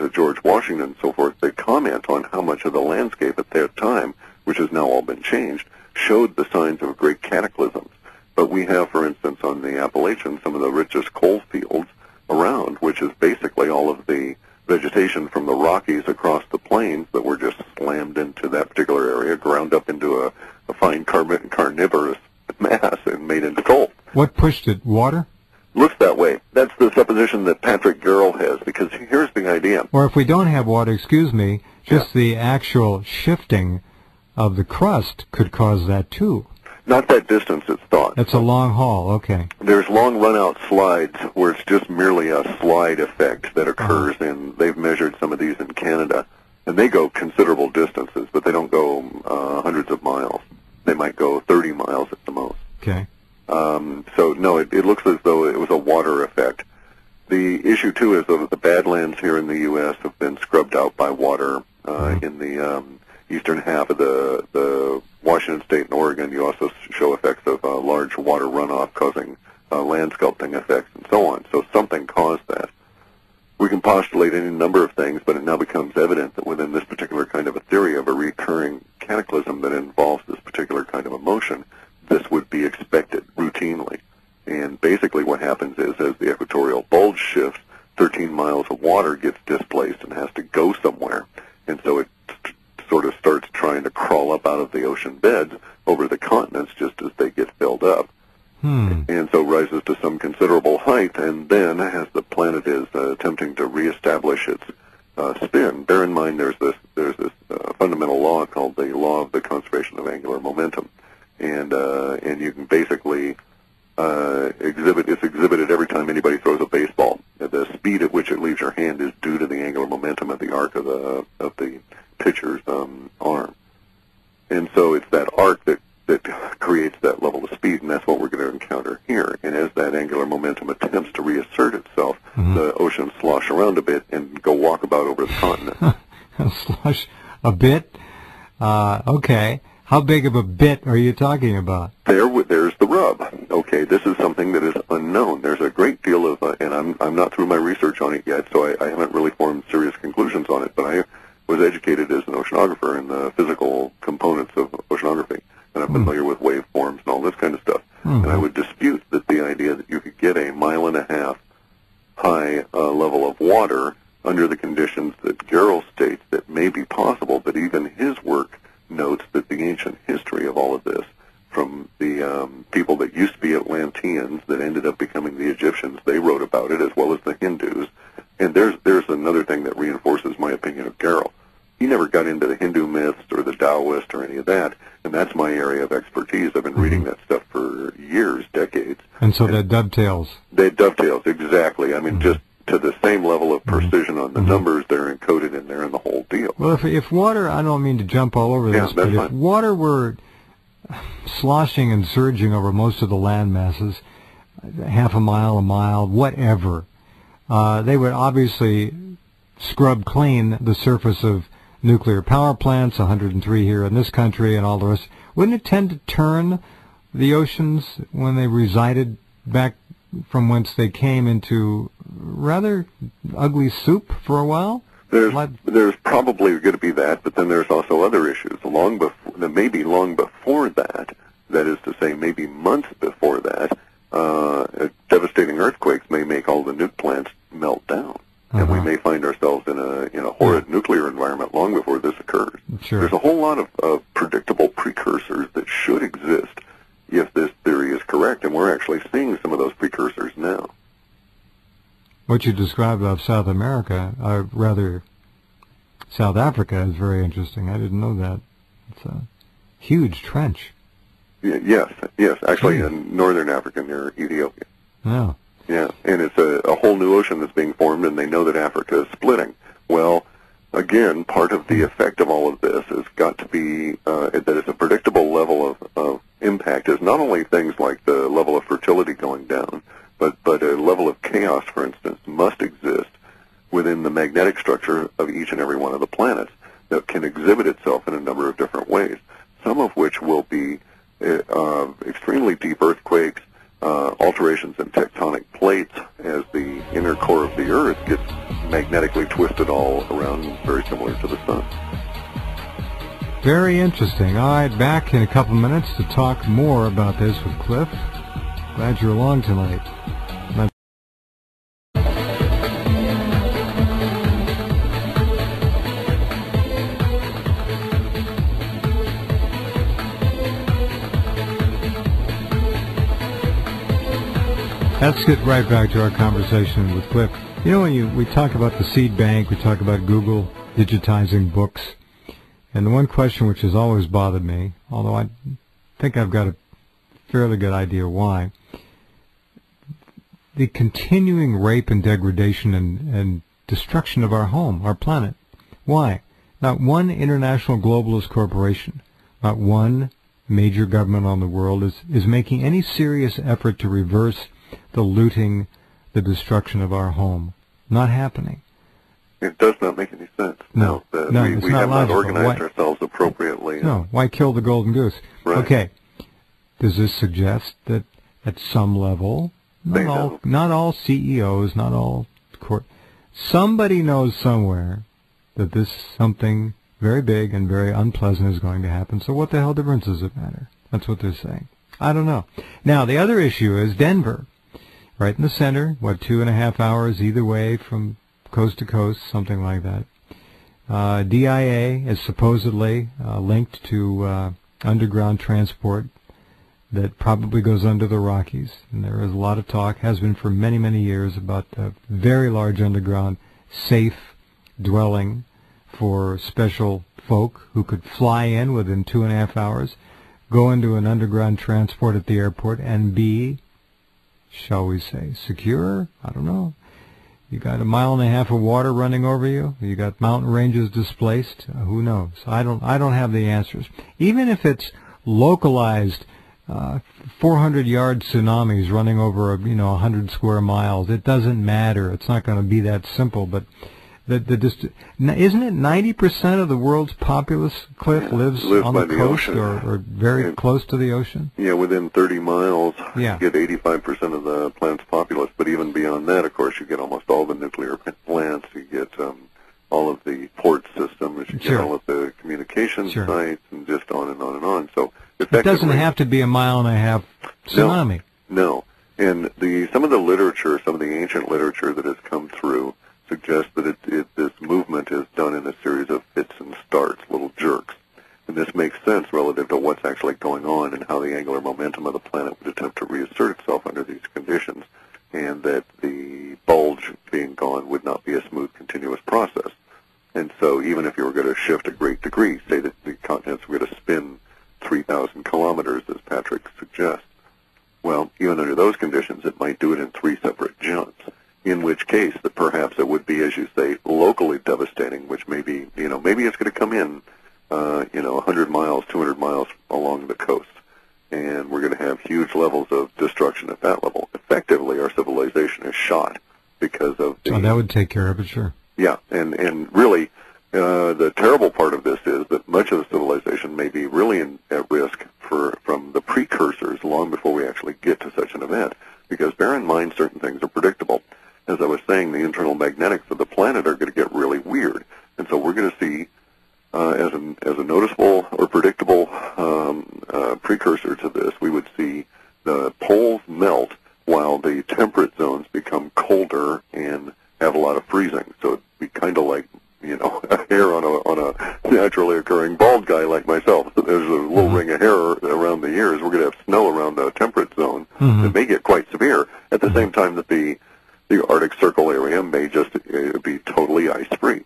George Washington and so forth, they comment on how much of the landscape at that time, which has now all been changed, showed the signs of great cataclysms. But we have, for instance, on the Appalachians, some of the richest coal fields around, which is basically all of the vegetation from the Rockies across the plains that were just slammed into that particular area, ground up into a fine carnivorous mass and made into coal. What pushed it? Water? Looks that way. That's the supposition that Patrick Garrell has, because here's the idea. Or if we don't have water, excuse me, just the actual shifting of the crust could cause that too. Not that distance, it's thought. That's a long haul, okay. There's long run-out slides where it's just merely a slide effect that occurs, and they've measured some of these in Canada, and they go considerable distances, but they don't go hundreds of miles. They might go 30 miles at the most. Okay. So, no, it looks as though it was a water effect. The issue, too, is that the badlands here in the U.S. have been scrubbed out by water in the eastern half of the Washington State and Oregon. You also show effects of large water runoff causing land sculpting effects and so on. So something caused that. We can postulate any number of things, but it now becomes evident that within this particular kind of a theory of a recurring cataclysm that involves this particular kind of emotion, this would be expected routinely. And basically what happens is, as the equatorial bulge shifts, 13 miles of water gets displaced and has to go somewhere. And so it sort of starts trying to crawl up out of the ocean beds over the continents just as they get filled up. And so rises to some considerable height, and then, as the planet is attempting to reestablish its spin, bear in mind there's this fundamental law called the law of the conservation of angular momentum, and you can basically it's exhibited every time anybody throws a baseball. The speed at which it leaves your hand is due to the angular momentum of the arc of the pitcher's arm, and so it's that arc that creates that level of speed, and that's what we're going to encounter here. And as that angular momentum attempts to reassert itself, the oceans slosh around a bit and go walkabout over the continent. Slosh a bit? Okay. How big of a bit are you talking about? There's the rub. Okay, this is something that is unknown. There's a great deal of, and I'm not through my research on it yet, so I haven't really formed serious conclusions on it, but I was educated as an oceanographer in the physical components of oceanography. And I'm familiar with waveforms and all this kind of stuff. And I would dispute that the idea that you could get a 1.5 mile high level of water under the conditions that Garrell states that may be possible, but even his work notes that the ancient history of all of this, from the people that used to be Atlanteans that ended up becoming the Egyptians, they wrote about it, as well as the Hindus. And there's another thing that reinforces my opinion of Garrell. He never got into the Hindu myths or the Taoist or any of that, and that's my area of expertise. I've been reading that stuff for years, decades. And so that dovetails. That dovetails, exactly. I mean, just to the same level of precision on the numbers, they're encoded in there in the whole deal. Well, if water, I don't mean to jump all over this, but if water were sloshing and surging over most of the land masses, half a mile, whatever, they would obviously scrub clean the surface of nuclear power plants, 103 here in this country and all the rest. Wouldn't it tend to turn the oceans when they resided back from whence they came into rather ugly soup for a while? There's probably going to be that, but then there's also other issues. Maybe long before that, that is to say maybe months before that, devastating earthquakes may make all the nuke plants melt down. And we may find ourselves in a horrid nuclear environment long before this occurs. Sure. There's a whole lot of predictable precursors that should exist if this theory is correct, and we're actually seeing some of those precursors now. What you described of South America, rather South Africa, is very interesting. I didn't know that. It's a huge trench. Yes. Actually, in northern Africa near Ethiopia. Yeah. Yeah, and it's a whole new ocean that's being formed, and they know that Africa is splitting. Well, again, part of the effect of all of this has got to be that it's a predictable level of impact, is not only things like the level of fertility going down, but a level of chaos, for instance, must exist within the magnetic structure of each and every one of the planets that can exhibit itself in a number of different ways, some of which will be extremely deep earthquakes, alterations in tectonic plates as the inner core of the Earth gets magnetically twisted all around, very similar to the sun. Very interesting. All right, back in a couple minutes to talk more about this with Cliff. Glad you're along tonight. Let's get right back to our conversation with Cliff. You know, when we talk about the seed bank, we talk about Google digitizing books, and the one question which has always bothered me, although I think I've got a fairly good idea why, the continuing rape and degradation and destruction of our home, our planet. Why? Not one international globalist corporation, not one major government on the world is making any serious effort to reverse the looting, the destruction of our home. Not happening. It does not make any sense. No, we have not organized ourselves appropriately. No, why kill the golden goose? Right. Okay. Does this suggest that at some level, not all CEOs, not all somebody knows somewhere that this something very big and very unpleasant is going to happen, so what the hell difference does it matter? That's what they're saying. I don't know. Now, the other issue is Denver. Right in the center, 2.5 hours either way from coast to coast, something like that. DIA is supposedly linked to underground transport that probably goes under the Rockies. And there is a lot of talk, has been for many, many years, about a very large underground safe dwelling for special folk who could fly in within 2.5 hours, go into an underground transport at the airport, and be, shall we say, secure? I don't know. You got 1.5 miles of water running over you. You got mountain ranges displaced. Who knows? I don't have the answers. Even if it's localized 400-yard tsunamis running over 100 square miles, it doesn't matter. It's not going to be that simple. But isn't it 90% of the world's populace, Cliff, lives on the coast or very close to the ocean? Yeah, within 30 miles, you get 85% of the planet's populace. But even beyond that, of course, you get almost all the nuclear plants. You get all of the port systems. You get all of the communication sites, and just on and on and on. So it doesn't have to be 1.5 mile tsunami. No. And some of the literature, some of the ancient literature that has come through, suggests that this movement is done in a series of fits and starts, little jerks. And this makes sense relative to what's actually going on and how the angular momentum of the planet would attempt to reassert itself under these conditions, and that the bulge being gone would not be a smooth, continuous process. And so even if you were going to shift a great degree, say that the continents were going to spin 3,000 kilometers, as Patrick suggests, well, even under those conditions, it might do it in 3 separate jumps. In which case, that perhaps it would be, as you say, locally devastating, which maybe it's going to come in, 100 miles, 200 miles along the coast, and we're going to have huge levels of destruction at that level. Effectively, our civilization is shot because of the... So that would take care of it, sure. Yeah, and really, the terrible part of this is that much of the civilization may be really at risk from the precursors long before we actually get to such an event, because bear in mind, certain things are predictable. As I was saying, the internal magnetics of the planet are going to get really weird. And so we're going to see, as a noticeable or predictable precursor to this, we would see the poles melt while the temperate zones become colder and have a lot of freezing. So it'd be kind of like, a hair on a naturally occurring bald guy like myself. So there's a little ring of hair around the ears. We're going to have snow around the temperate zone. It may get quite severe. At the same time that the Arctic Circle area may just be totally ice-free.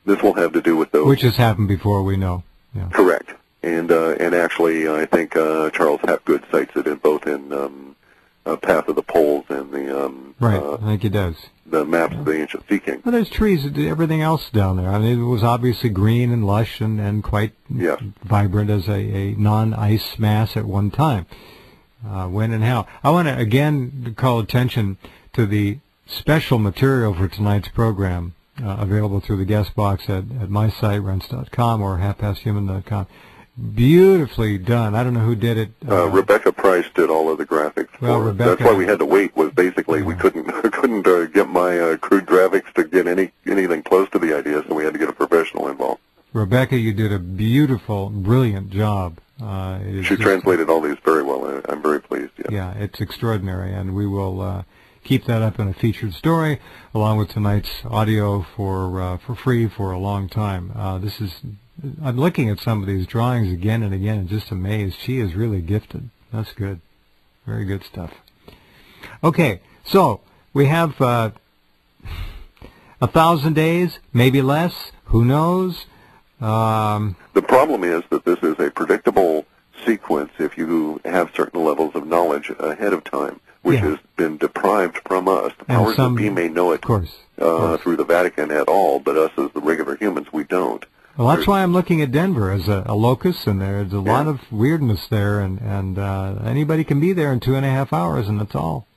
This will have to do with those... Which has happened before, we know. Yeah. Correct. And actually, I think Charles Hapgood cites it both in Path of the Poles and the... right, I think he does. The maps of the ancient Sea King. Well, there's trees, everything else down there. I mean, it was obviously green and lush and quite vibrant as a non-ice mass at one time. When and how. I want to, again, call attention to the special material for tonight's program, available through the guest box at my site, rense.com or halfpasthuman.com. Beautifully done. I don't know who did it. Rebecca Price did all of the graphics. Well, Rebecca, that's why we had to wait. Was basically we couldn't get my crude graphics to get anything close to the idea, so we had to get a professional involved. Rebecca, you did a beautiful, brilliant job. She translated all these very well. I'm very pleased. Yeah, it's extraordinary, and we will keep that up in a featured story along with tonight's audio for free for a long time. I'm looking at some of these drawings again and again and just amazed. She is really gifted. That's good. Very good stuff. Okay, so we have 1,000 days, maybe less. Who knows? The problem is that this is a predictable sequence if you have certain levels of knowledge ahead of time, which has been deprived from us. The powers that be may know it through the Vatican at all, but us as the regular humans, we don't. Well, that's why I'm looking at Denver as a locus, and there's a lot of weirdness there, and anybody can be there in 2.5 hours, and that's all.